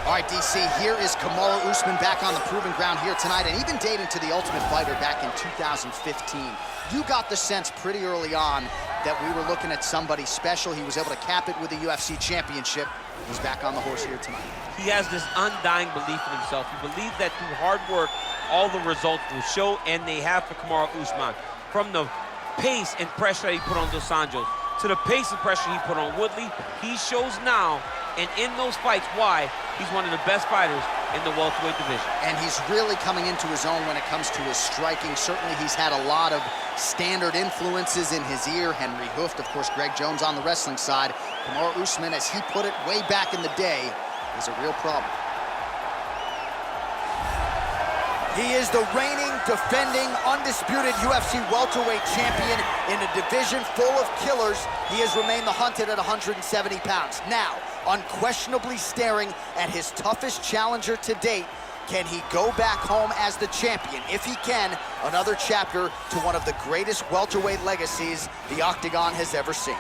All right, DC, here is Kamaru Usman back on the proving ground here tonight, and even dating to the Ultimate Fighter back in 2015. You got the sense pretty early on that we were looking at somebody special. He was able to cap it with a UFC championship. He's back on the horse here tonight. He has this undying belief in himself. He believes that through hard work, all the results will show, and they have for Kamaru Usman. From the pace and pressure that he put on Dos Anjos to the pace and pressure he put on Woodley, he shows now, and in those fights, why he's one of the best fighters in the welterweight division. And he's really coming into his own when it comes to his striking. Certainly he's had a lot of standard influences in his ear. Henry Hooft, of course, Greg Jones on the wrestling side. Kamaru Usman, as he put it way back in the day, is a real problem. He is the reigning, defending, undisputed UFC welterweight champion in a division full of killers. He has remained the hunted at 170 pounds. Now, unquestionably staring at his toughest challenger to date. Can he go back home as the champion? If he can, another chapter to one of the greatest welterweight legacies the Octagon has ever seen.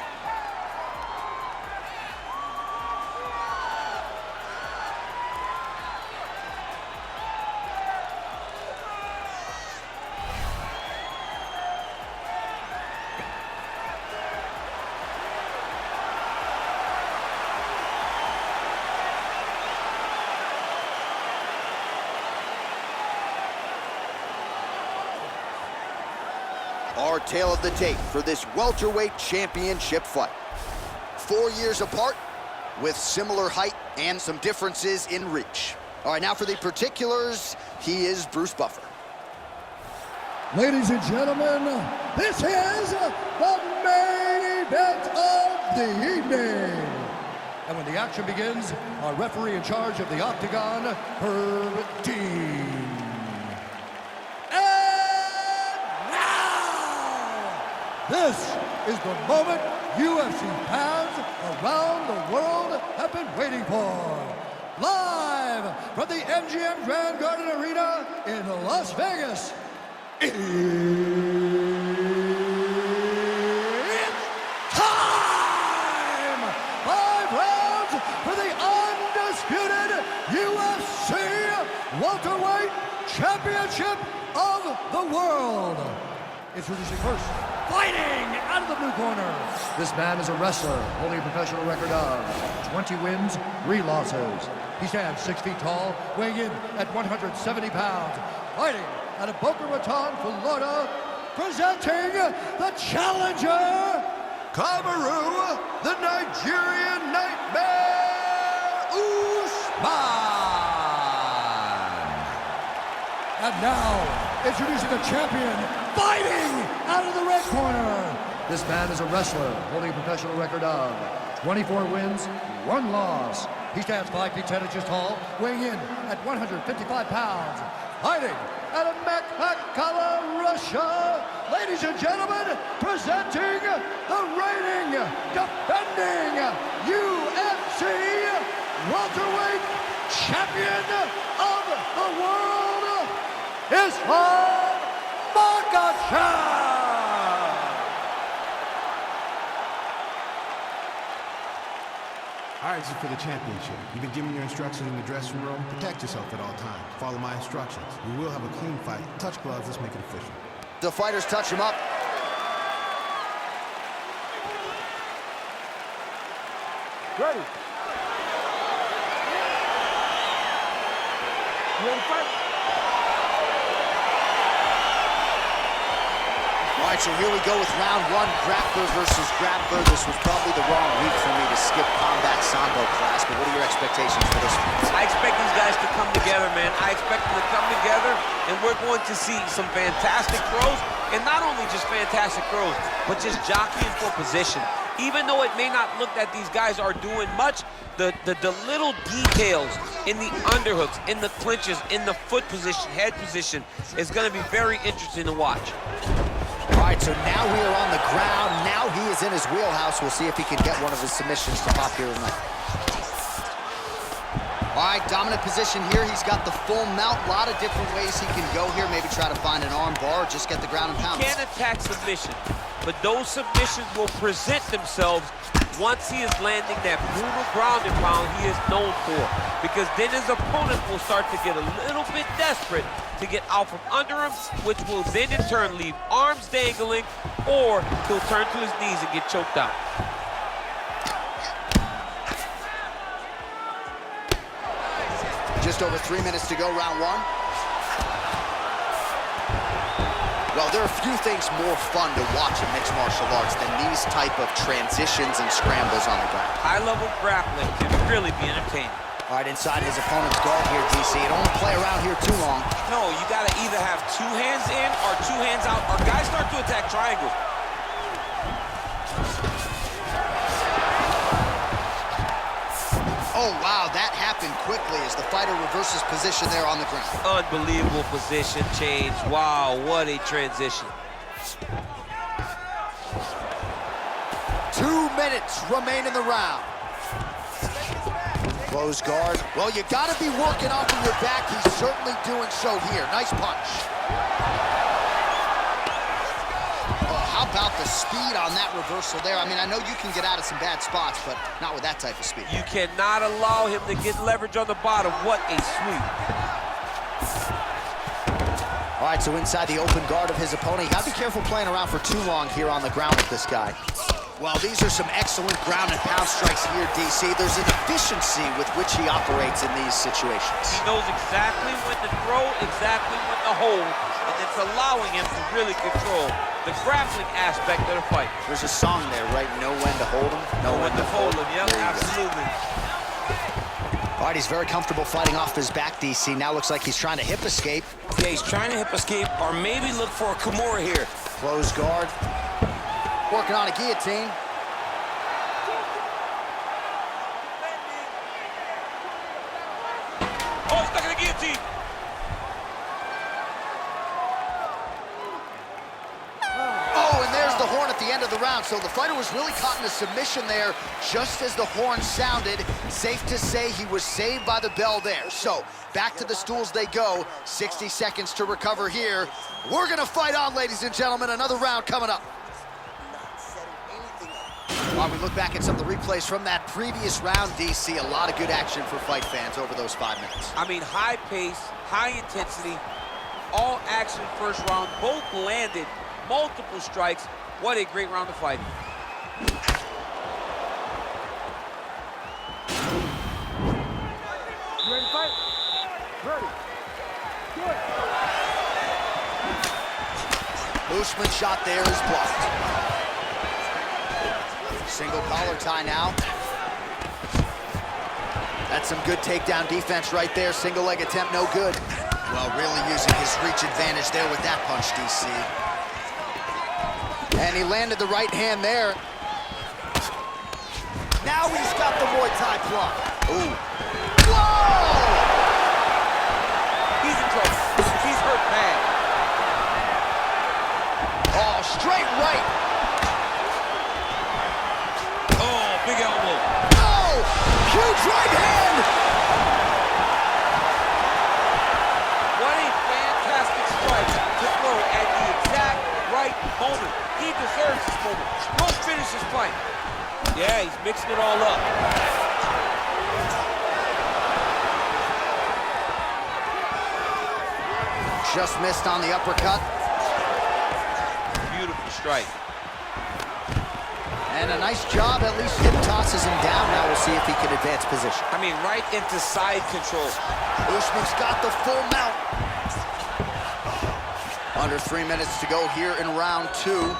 Our tale of the tape for this welterweight championship fight. 4 years apart, with similar height and some differences in reach. All right, now for the particulars, he is Bruce Buffer. Ladies and gentlemen, this is the main event of the evening. And when the action begins, our referee in charge of the Octagon, Herb Dean. This is the moment UFC fans around the world have been waiting for. Live from the MGM Grand Garden Arena in Las Vegas, it's time! 5 rounds for the undisputed UFC welterweight championship of the world. Introducing first, fighting out of the blue corner. This man is a wrestler, holding a professional record of 20 wins, 3 losses. He stands 6 feet tall, weighing in at 170 pounds. Fighting out of Boca Raton, Florida, presenting the challenger, Kamaru, the Nigerian Nightmare Usman. And now, introducing the champion, fighting out of the red corner. This man is a wrestler, holding a professional record of 24 wins, 1 loss. He stands 5 feet 10 inches tall, weighing in at 155 pounds. Fighting out of Makhachev, Russia. Ladies and gentlemen, presenting the reigning, defending UFC welterweight champion of the world, Islam Makhachev! All right, this is for the championship. You've been given your instructions in the dressing room. Protect yourself at all times. Follow my instructions. We will have a clean fight. Touch gloves, let's make it official. The fighters touch him up. Ready. You ready to fight? All right, so here we go with round 1, grappler versus grappler. This was probably the wrong week for me to skip combat sambo class, but what are your expectations for this one? I expect these guys to come together, man. I expect them to come together, and we're going to see some fantastic throws, and not only just fantastic throws, but just jockeying for position. Even though it may not look that these guys are doing much, the little details in the underhooks, in the clinches, in the foot position, head position, is going to be very interesting to watch. All right, so now we are on the ground. Now he is in his wheelhouse. We'll see if he can get one of his submissions to pop here tonight. All right, dominant position here. He's got the full mount. A lot of different ways he can go here. Maybe try to find an arm bar or just get the ground and pound. He can't attack submission, but those submissions will present themselves once he is landing that brutal ground and pound he is known for, because then his opponent will start to get a little bit desperate to get out from under him, which will then in turn leave arms dangling, or he'll turn to his knees and get choked out. Just over 3 minutes to go, round one. Well, there are few things more fun to watch in mixed martial arts than these type of transitions and scrambles on the ground. High-level grappling can really be entertaining. All right, inside his opponent's guard here, DC. Don't play around here too long. No, you gotta either have 2 hands in or 2 hands out, or guys start to attack triangles. Oh, wow, that happened quickly as the fighter reverses position there on the ground. Unbelievable position change. Wow, what a transition. 2 minutes remain in the round. Close guard. Well, you gotta be working off of your back. He's certainly doing so here. Nice punch. Oh, how about the speed on that reversal there? I mean, I know you can get out of some bad spots, but not with that type of speed. You cannot allow him to get leverage on the bottom. What a sweep. All right, so inside the open guard of his opponent. You gotta be careful playing around for too long here on the ground with this guy. Well, these are some excellent ground and pound strikes here, DC. There's an efficiency with which he operates in these situations. He knows exactly when to throw, exactly when to hold, and it's allowing him to really control the grappling aspect of the fight. There's a song there, right? Know when to hold him, know when to fold him. Yep, absolutely. All right, he's very comfortable fighting off his back, DC. Now looks like he's trying to hip escape. Yeah, he's trying to hip escape or maybe look for a Kimura here. Close guard. Working on a guillotine. Oh, stuck in the guillotine. Oh, and there's the horn at the end of the round. So the fighter was really caught in a submission there just as the horn sounded. Safe to say he was saved by the bell there. So back to the stools they go. 60 seconds to recover here. We're gonna fight on, ladies and gentlemen. Another round coming up. While we look back at some of the replays from that previous round, DC, a lot of good action for fight fans over those 5 minutes. I mean, high pace, high intensity, all action first round, both landed, multiple strikes. What a great round of fighting. You ready to fight? Ready. Good. Usman shot there is blocked. Single collar tie now. That's some good takedown defense right there. Single leg attempt, no good. Well, really using his reach advantage there with that punch, DC. And he landed the right hand there. Now he's got the Muay Thai plug. Ooh. Whoa! He's in trouble. He's hurt bad. Oh, straight right. Oh, big elbow. Oh, huge right hand. What a fantastic strike to throw at the exact right moment. He deserves this moment. Go finish his fight. Yeah, he's mixing it all up. Just missed on the uppercut. Beautiful strike. And a nice job, at least hip tosses him down. Now we'll see if he can advance position. I mean, right into side control. Usman's got the full mount. Under 3 minutes to go here in round 2.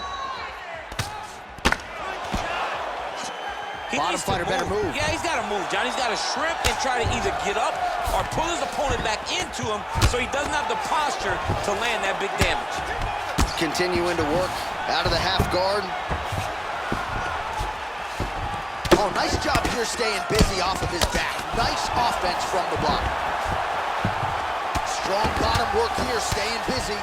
Bottom fighter better move. Yeah, he's got to move, John. He's got to shrimp and try to either get up or pull his opponent back into him so he doesn't have the posture to land that big damage. Continuing to work out of the half guard. Oh, nice job here staying busy off of his back. Nice offense from the bottom. Strong bottom work here, staying busy.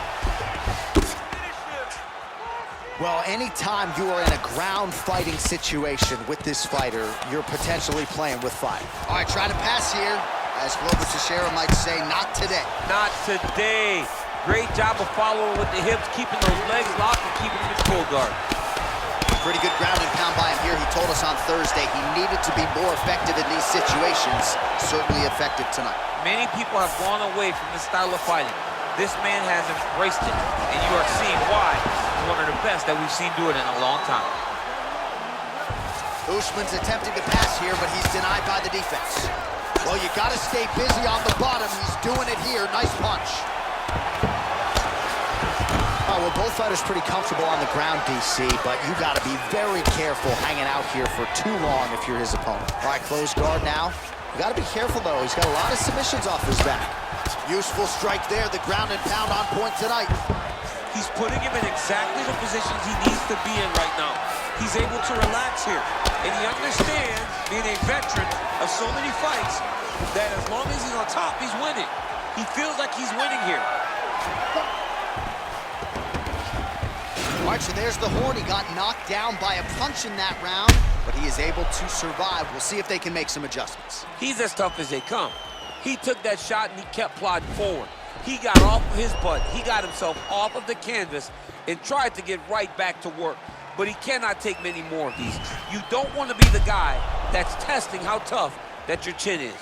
Well, anytime you are in a ground fighting situation with this fighter, you're potentially playing with fire. All right, trying to pass here. As Glover Teixeira might say, not today. Not today. Great job of following with the hips, keeping those legs locked and keeping him in full guard. Pretty good ground and pound by him here. He told us on Thursday. He needed to be more effective in these situations. Certainly effective tonight. Many people have gone away from this style of fighting. This man has embraced it, and you are seeing why he's one of the best that we've seen do it in a long time. Usman's attempting to pass here, but he's denied by the defense. Well, you got to stay busy on the bottom. He's doing it here. Nice punch. Well, both fighters pretty comfortable on the ground, DC, but you got to be very careful hanging out here for too long if you're his opponent. All right, closed guard now. You got to be careful, though. He's got a lot of submissions off his back. Useful strike there. The ground and pound on point tonight. He's putting him in exactly the positions he needs to be in right now. He's able to relax here, and he understands, being a veteran of so many fights, that as long as he's on top, he's winning. He feels like he's winning here. All right, so there's the horn. He got knocked down by a punch in that round, but he is able to survive. We'll see if they can make some adjustments. He's as tough as they come. He took that shot and he kept plodding forward. He got off of his butt. He got himself off of the canvas and tried to get right back to work. But he cannot take many more of these. You don't want to be the guy that's testing how tough that your chin is.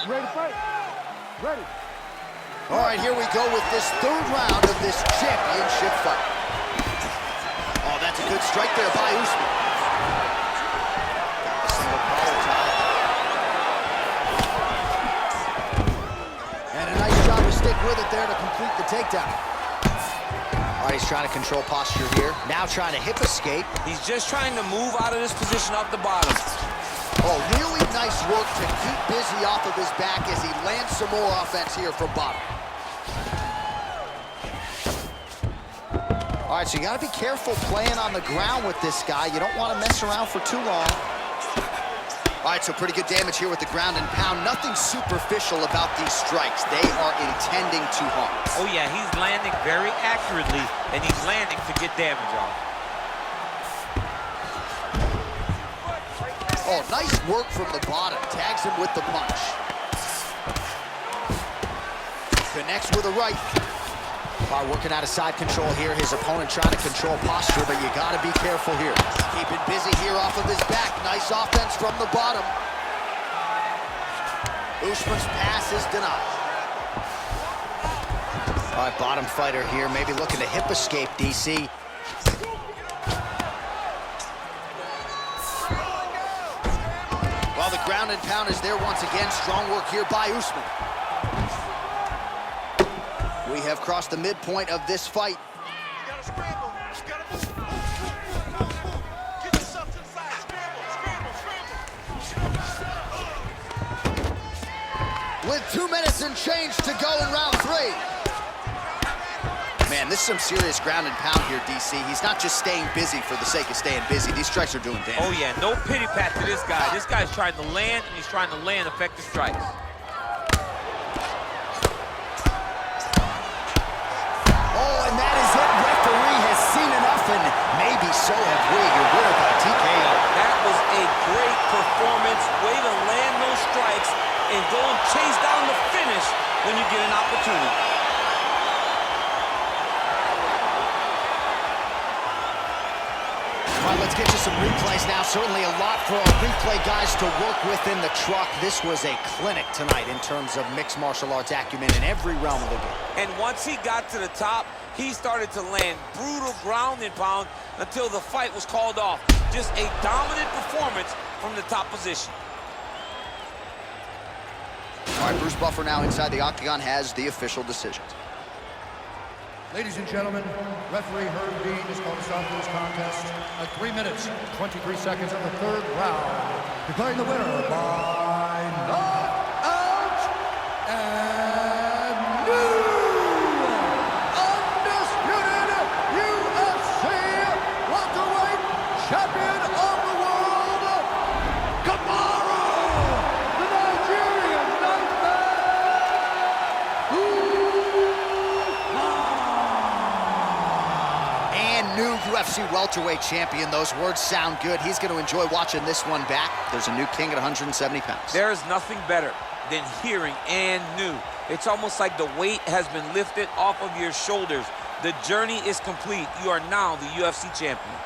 Ready to fight? Ready. All right, here we go with this third round of this championship fight. Oh, that's a good strike there by Usman. And a nice job to stick with it there to complete the takedown. All right, he's trying to control posture here. Now trying to hip escape. He's just trying to move out of this position off the bottom. Oh, really nice work to keep busy off of his back as he lands some more offense here from bottom. All right, so you got to be careful playing on the ground with this guy. You don't want to mess around for too long. All right, so pretty good damage here with the ground and pound. Nothing superficial about these strikes. They are intending to harm. Oh, yeah, he's landing very accurately, and he's landing to get damage off. Oh, nice work from the bottom. Tags him with the punch. Connects with a right. All right, working out of side control here. His opponent trying to control posture, but you got to be careful here. Keep it busy here off of his back. Nice offense from the bottom. Usman's pass is denied. All right, bottom fighter here, maybe looking to hip escape, DC. Well, the ground and pound is there once again. Strong work here by Usman. We have crossed the midpoint of this fight. You gotta scramble. You gotta move. Move. Get yourself to the side. Scramble. With 2 minutes and change to go in round 3. Man, this is some serious ground and pound here, DC. He's not just staying busy for the sake of staying busy. These strikes are doing damage. Oh, yeah, no pity pat to this guy. This guy's trying to land, and he's trying to land effective strikes. Oh, and that is it. Referee has seen enough, and maybe so have we. You're winner by TKO. That was a great performance. Way to land those strikes and go and chase down the finish when you get an opportunity. All right, let's get you some replays now. Certainly a lot for our replay guys to work with in the truck. This was a clinic tonight in terms of mixed martial arts acumen in every realm of the game. And once he got to the top, he started to land brutal ground and pound until the fight was called off. Just a dominant performance from the top position. All right, Bruce Buffer now inside the octagon has the official decisions. Ladies and gentlemen, referee Herb Dean has called a stop to this contest at 3 minutes, 23 seconds of the third round, declaring the winner by knockout and new undisputed UFC welterweight champion of the world, Kamaru, the Nigerian Nightmare. New UFC UFC welterweight champion. Those words sound good. He's going to enjoy watching this one back. There's a new king at 170 pounds. There is nothing better than hearing "and new." It's almost like the weight has been lifted off of your shoulders. The journey is complete. You are now the UFC champion.